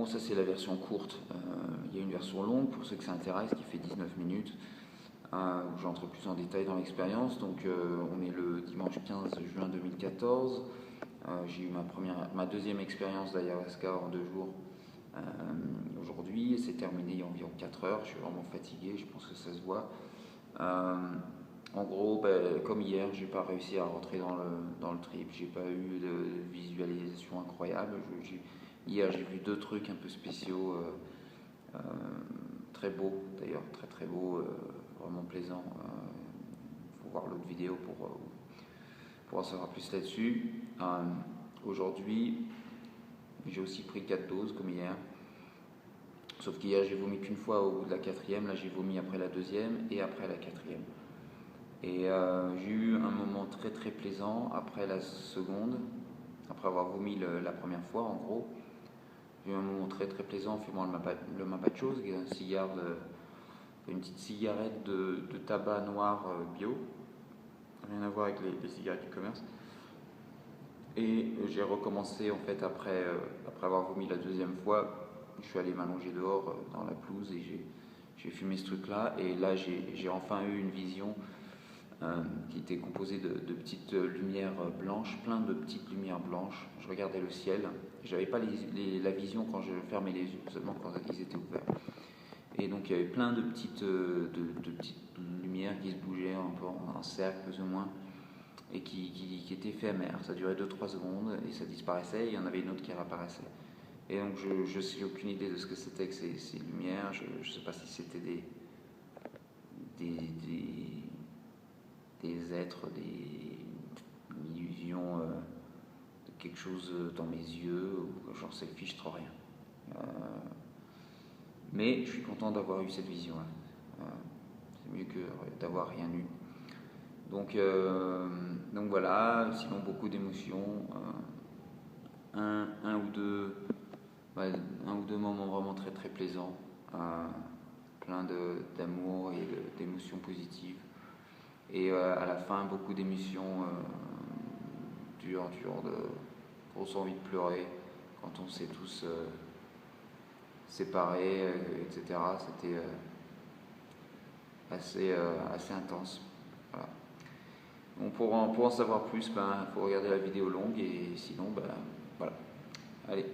Bon, ça c'est la version courte. Il y a une version longue pour ceux que ça intéresse qui fait 19 minutes, où j'entre plus en détail dans l'expérience. Donc on est le dimanche 15 juin 2014. J'ai eu ma deuxième expérience d'ayahuasca en 2 jours aujourd'hui. C'est terminé il y a environ 4 heures. Je suis vraiment fatigué, je pense que ça se voit. En gros, comme hier, j'ai pas réussi à rentrer dans le trip. J'ai pas eu de visualisation incroyable. Hier, j'ai vu 2 trucs un peu spéciaux, très beaux d'ailleurs, très très beaux, vraiment plaisants. Faut voir l'autre vidéo pour en savoir plus là-dessus. Aujourd'hui, j'ai aussi pris 4 doses comme hier. Sauf qu'hier, j'ai vomi qu'une fois au bout de la 4e. Là, j'ai vomi après la 2e et après la 4e. Et j'ai eu un moment très très plaisant après la seconde, après avoir vomi la première fois en gros. J'ai eu un moment très très plaisant en fumant le Mapachos, qui est un cigare une petite cigarette de tabac noir bio, rien à voir avec les cigarettes du commerce. Et j'ai recommencé en fait après avoir vomi la 2e fois. Je suis allé m'allonger dehors dans la pelouse et j'ai fumé ce truc là. Et là j'ai enfin eu une vision qui était composée de petites lumières blanches, plein de petites lumières blanches. Je regardais le ciel. J'avais pas la vision quand je fermais les yeux, seulement quand ils étaient ouverts. Et donc il y avait plein de petites lumières qui se bougeaient un peu en cercle plus ou moins, et qui étaient éphémères. Ça durait 2-3 secondes et ça disparaissait, et il y en avait une autre qui réapparaissait. Et donc je n'ai aucune idée de ce que c'était que ces lumières. Je ne sais pas si c'était des êtres, une illusion de quelque chose dans mes yeux, ou j'en sais fiche trop rien. Mais je suis content d'avoir eu cette vision-là. C'est mieux que d'avoir rien eu. Donc voilà, sinon beaucoup d'émotions, un ou deux moments vraiment très très plaisants, plein d'amour et d'émotions positives. Et à la fin, beaucoup d'émotions dures, de grosse envie de pleurer quand on s'est tous séparés, etc. C'était assez intense. Voilà. Donc pour en savoir plus, faut regarder la vidéo longue, et sinon, voilà. Allez.